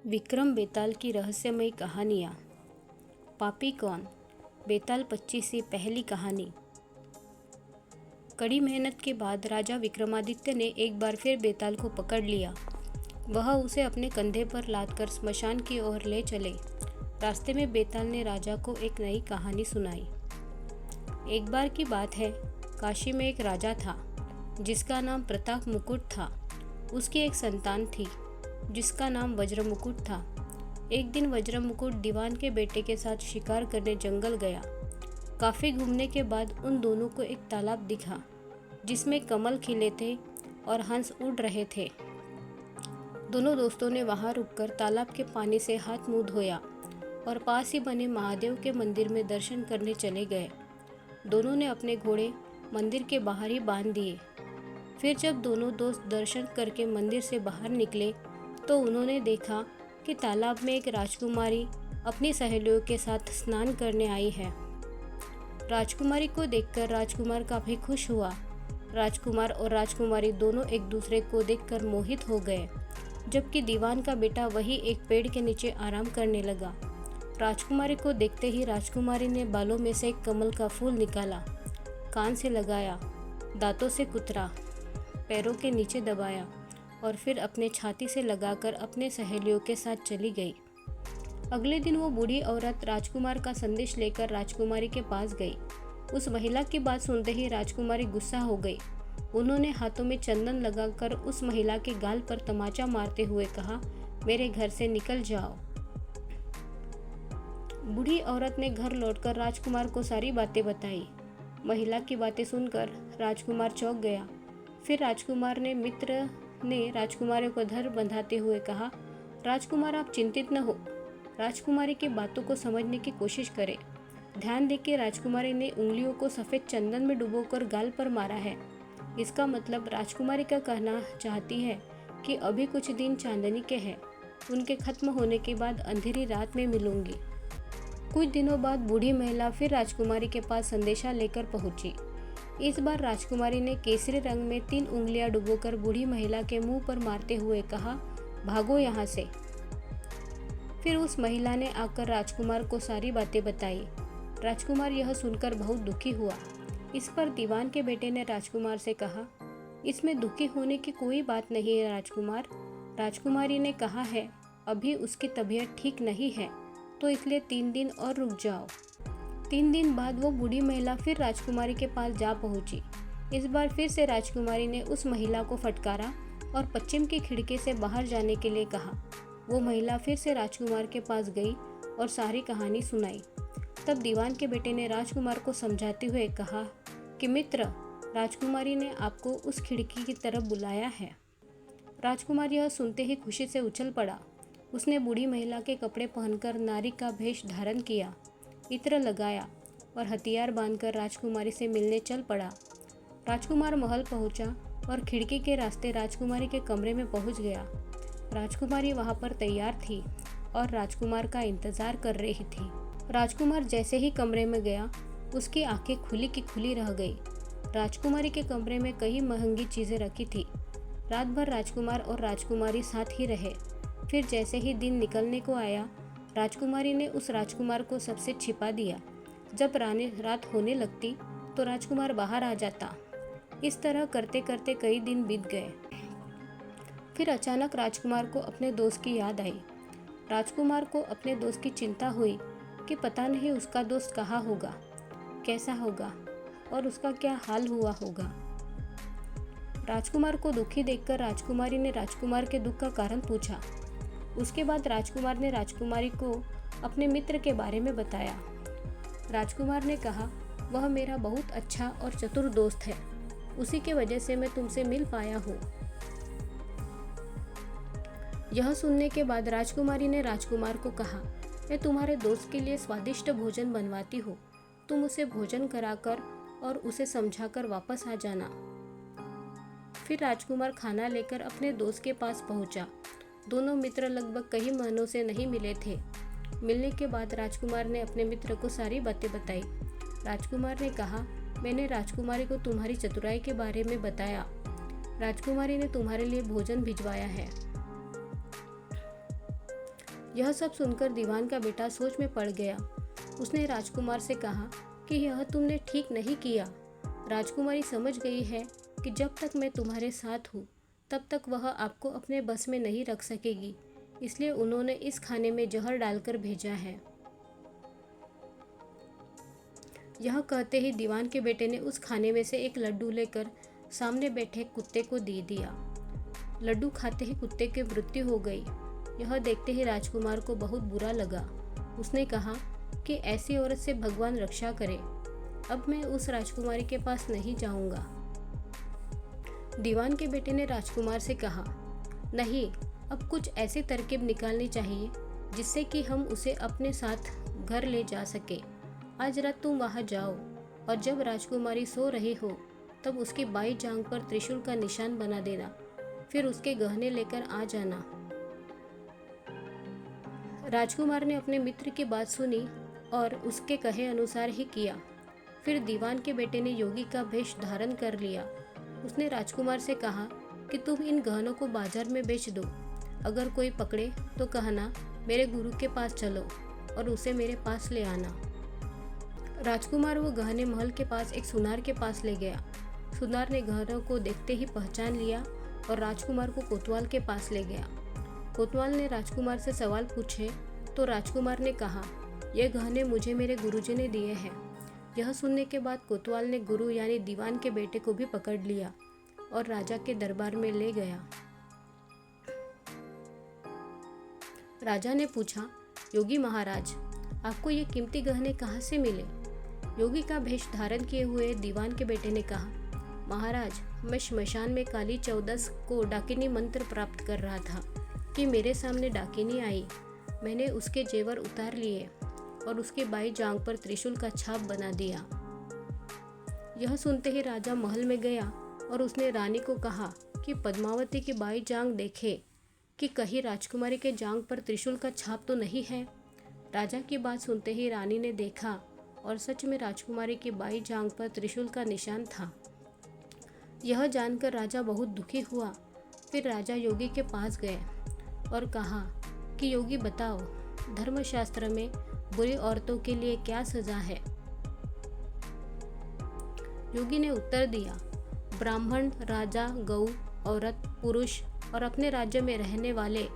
विक्रम बेताल की रहस्यमयी कहानियाँ। पापी कौन? बेताल 25 से पहली कहानी। कड़ी मेहनत के बाद राजा विक्रमादित्य ने एक बार फिर बेताल को पकड़ लिया। वह उसे अपने कंधे पर लादकर स्मशान की ओर ले चले। रास्ते में बेताल ने राजा को एक नई कहानी सुनाई। एक बार की बात है, काशी में एक राजा था जिसका नाम प्रताप मुकुट था। उसकी एक संतान थी जिसका नाम वज्रमुकुट था। एक दिन वज्रमुकुट दीवान के बेटे के साथ शिकार करने जंगल गया। काफ़ी घूमने के बाद उन दोनों को एक तालाब दिखा जिसमें कमल खिले थे और हंस उड़ रहे थे। दोनों दोस्तों ने वहां रुककर तालाब के पानी से हाथ मुंह धोया और पास ही बने महादेव के मंदिर में दर्शन करने चले गए। दोनों ने अपने घोड़े मंदिर के बाहर ही बांध दिए। फिर जब दोनों दोस्त दर्शन करके मंदिर से बाहर निकले तो उन्होंने देखा कि तालाब में एक राजकुमारी अपनी सहेलियों के साथ स्नान करने आई है। राजकुमारी को देखकर राजकुमार काफ़ी खुश हुआ। राजकुमार और राजकुमारी दोनों एक दूसरे को देखकर मोहित हो गए, जबकि दीवान का बेटा वही एक पेड़ के नीचे आराम करने लगा। राजकुमारी को देखते ही राजकुमारी ने बालों में से एक कमल का फूल निकाला, कान से लगाया, दांतों से कुतरा, पैरों के नीचे दबाया और फिर अपने छाती से लगाकर अपने सहेलियों के साथ चली गई। अगले दिन वो बूढ़ी औरत राजकुमार का संदेश लेकर राजकुमारी के पास गई। उस महिला की बात सुनते ही राजकुमारी गुस्सा हो गई। उन्होंने हाथों में चंदन लगाकर उस महिला के गाल पर तमाचा मारते हुए कहा, मेरे घर से निकल जाओ। बूढ़ी औरत ने घर लौटकर राजकुमार को सारी बातें बताई। महिला की बातें सुनकर राजकुमार चौंक गया। फिर राजकुमार ने मित्र ने राजकुमारी को धर बंधाते हुए कहा, राजकुमार आप चिंतित न हो, राजकुमारी की बातों को समझने की कोशिश करें। ध्यान देके राजकुमारी ने उंगलियों को सफ़ेद चंदन में डुबोकर गाल पर मारा है। इसका मतलब राजकुमारी का कहना चाहती है कि अभी कुछ दिन चांदनी के हैं, उनके खत्म होने के बाद अंधेरी रात में मिलूंगी। कुछ दिनों बाद बूढ़ी महिला फिर राजकुमारी के पास संदेशा लेकर पहुंची। इस बार राजकुमारी ने केसरी रंग में 3 उंगलियां डुबोकर बूढ़ी महिला के मुंह पर मारते हुए कहा, भागो यहाँ से। फिर उस महिला ने आकर राजकुमार को सारी बातें बताई। राजकुमार यह सुनकर बहुत दुखी हुआ। इस पर दीवान के बेटे ने राजकुमार से कहा, इसमें दुखी होने की कोई बात नहीं है राजकुमार। राजकुमारी ने कहा है अभी उसकी तबीयत ठीक नहीं है, तो इसलिए 3 दिन और रुक जाओ। 3 दिन बाद वो बूढ़ी महिला फिर राजकुमारी के पास जा पहुंची। इस बार फिर से राजकुमारी ने उस महिला को फटकारा और पश्चिम की खिड़की से बाहर जाने के लिए कहा। वो महिला फिर से राजकुमार के पास गई और सारी कहानी सुनाई। तब दीवान के बेटे ने राजकुमार को समझाते हुए कहा कि मित्र, राजकुमारी ने आपको उस खिड़की की तरफ बुलाया है। राजकुमार यह सुनते ही खुशी से उछल पड़ा। उसने बूढ़ी महिला के कपड़े पहनकर नारी का भेष धारण किया, इत्र लगाया और हथियार बांधकर राजकुमारी से मिलने चल पड़ा। राजकुमार महल पहुंचा और खिड़की के रास्ते राजकुमारी के कमरे में पहुंच गया। राजकुमारी वहां पर तैयार थी और राजकुमार का इंतजार कर रही थी। राजकुमार जैसे ही कमरे में गया, उसकी आंखें खुली की खुली रह गई। राजकुमारी के कमरे में कई महंगी चीज़ें रखी थी। रात भर राजकुमार और राजकुमारी साथ ही रहे। फिर जैसे ही दिन निकलने को आया, राजकुमारी ने उस राजकुमार को सबसे छिपा दिया। जब रात होने लगती तो राजकुमार बाहर आ जाता। इस तरह करते करते कई दिन बीत गए। फिर अचानक राजकुमार को अपने दोस्त की याद आई। राजकुमार को अपने दोस्त की चिंता हुई कि पता नहीं उसका दोस्त कहाँ होगा, कैसा होगा और उसका क्या हाल हुआ होगा। राजकुमार को दुखी देखकर राजकुमारी ने राजकुमार के दुख का कारण पूछा। उसके बाद राजकुमार ने राजकुमारी को अपने मित्र के बारे में बताया। राजकुमार ने कहा, वह मेरा बहुत अच्छा और चतुर दोस्त है, उसी के वजह से मैं तुमसे मिल पाया हूँ। यह सुनने के बाद राजकुमारी ने राजकुमार को कहा, मैं तुम्हारे दोस्त के लिए स्वादिष्ट भोजन बनवाती हूँ, तुम उसे भोजन कराकर और उसे समझाकर वापस आ जाना। फिर राजकुमार खाना लेकर अपने दोस्त के पास पहुँचा। दोनों मित्र लगभग कई महीनों से नहीं मिले थे। मिलने के बाद राजकुमार ने अपने मित्र को सारी बातें बताई। राजकुमार ने कहा, मैंने राजकुमारी को तुम्हारी चतुराई के बारे में बताया। राजकुमारी ने तुम्हारे लिए भोजन भिजवाया है। यह सब सुनकर दीवान का बेटा सोच में पड़ गया। उसने राजकुमार से कहा कि यह तुमने ठीक नहीं किया। राजकुमारी समझ गई है कि जब तक मैं तुम्हारे साथ हूँ तब तक वह आपको अपने बस में नहीं रख सकेगी, इसलिए उन्होंने इस खाने में जहर डालकर भेजा है। यह कहते ही दीवान के बेटे ने उस खाने में से एक लड्डू लेकर सामने बैठे कुत्ते को दे दिया। लड्डू खाते ही कुत्ते की मृत्यु हो गई। यह देखते ही राजकुमार को बहुत बुरा लगा। उसने कहा कि ऐसी औरत से भगवान रक्षा करे, अब मैं उस राजकुमारी के पास नहीं जाऊंगा। दीवान के बेटे ने राजकुमार से कहा, नहीं, अब कुछ ऐसी तरकीब निकालनी चाहिए जिससे कि हम उसे अपने साथ घर ले जा सके। आज रात तुम वहां जाओ और जब राजकुमारी सो रही हो तब उसकी बाई जांघ पर त्रिशूल का निशान बना देना, फिर उसके गहने लेकर आ जाना। राजकुमार ने अपने मित्र की बात सुनी और उसके कहे अनुसार ही किया। फिर दीवान के बेटे ने योगी का वेश धारण कर लिया। उसने राजकुमार से कहा कि तुम इन गहनों को बाजार में बेच दो, अगर कोई पकड़े तो कहना मेरे गुरु के पास चलो और उसे मेरे पास ले आना। राजकुमार वो गहने महल के पास एक सुनार के पास ले गया। सुनार ने गहनों को देखते ही पहचान लिया और राजकुमार को कोतवाल के पास ले गया। कोतवाल ने राजकुमार से सवाल पूछे तो राजकुमार ने कहा, यह गहने मुझे मेरे गुरुजी ने दिए हैं। यह सुनने के बाद कोतवाल ने गुरु यानी दीवान के बेटे को भी पकड़ लिया और राजा के दरबार में ले गया। राजा ने पूछा, योगी महाराज, आपको ये कीमती गहने कहाँ से मिले? योगी का भेष धारण किए हुए दीवान के बेटे ने कहा, महाराज, मैं श्मशान में काली चौदस को डाकिनी मंत्र प्राप्त कर रहा था कि मेरे सामने डाकिनी आई। मैंने उसके जेवर उतार लिए और उसके बाई जांघ पर त्रिशूल का छाप बना दिया। यह सुनते ही राजा महल में गया और उसने रानी को कहा कि पद्मावती की बाई जांघ देखे कि कहीं राजकुमारी के जांघ पर त्रिशूल का छाप तो नहीं है। राजा की बात सुनते ही रानी ने देखा और सच में राजकुमारी की बाई जांघ पर त्रिशूल का निशान था। यह जानकर राजा बहुत दुखी हुआ। फिर राजा योगी के पास गए और कहा कि योगी बताओ, धर्मशास्त्र में बुरी औरतों के लिए क्या सजा है? योगी ने उत्तर दिया, ब्राह्मण, राजा, गौ, औरत, पुरुष और अपने राज्य में रहने वाले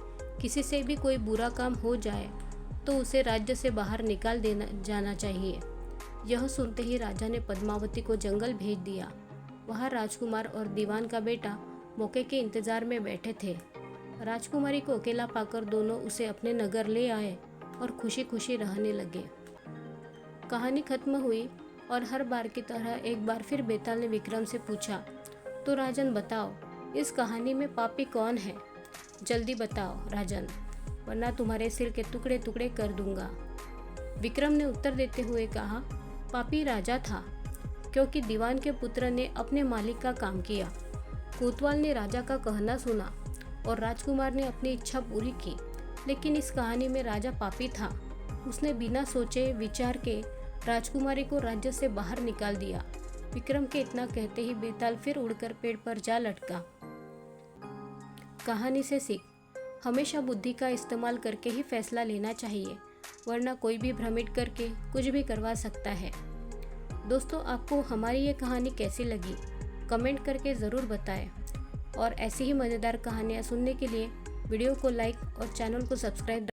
किसी से भी कोई बुरा काम हो जाए तो उसे राज्य से बाहर निकाल देना जाना चाहिए। यह सुनते ही राजा ने पद्मावती को जंगल भेज दिया। वहाँ राजकुमार और दीवान का बेटा मौके के इंतजार में बैठे थे। राजकुमारी को अकेला पाकर दोनों उसे अपने नगर ले आए और खुशी खुशी रहने लगे। कहानी खत्म हुई और हर बार की तरह एक बार फिर बेताल ने विक्रम से पूछा, तो राजन बताओ, इस कहानी में पापी कौन है? जल्दी बताओ राजन, वरना तुम्हारे सिर के टुकड़े टुकड़े कर दूंगा। विक्रम ने उत्तर देते हुए कहा, पापी राजा था, क्योंकि दीवान के पुत्र ने अपने मालिक का काम किया। कोतवाल ने राजा का कहना सुना और राजकुमार ने अपनी इच्छा पूरी की। लेकिन इस कहानी में राजा पापी था। उसने बिना सोचे विचार के राजकुमारी को राज्य से बाहर निकाल दिया। विक्रम के इतना कहते ही बेताल फिर उड़कर पेड़ पर जा लटका। कहानी से सीख, हमेशा बुद्धि का इस्तेमाल करके ही फैसला लेना चाहिए, वरना कोई भी भ्रमित करके कुछ भी करवा सकता है। दोस्तों, आपको हमारी ये कहानी कैसी लगी कमेंट करके ज़रूर बताएं और ऐसी ही मज़ेदार कहानियाँ सुनने के लिए वीडियो को लाइक और चैनल को सब्सक्राइब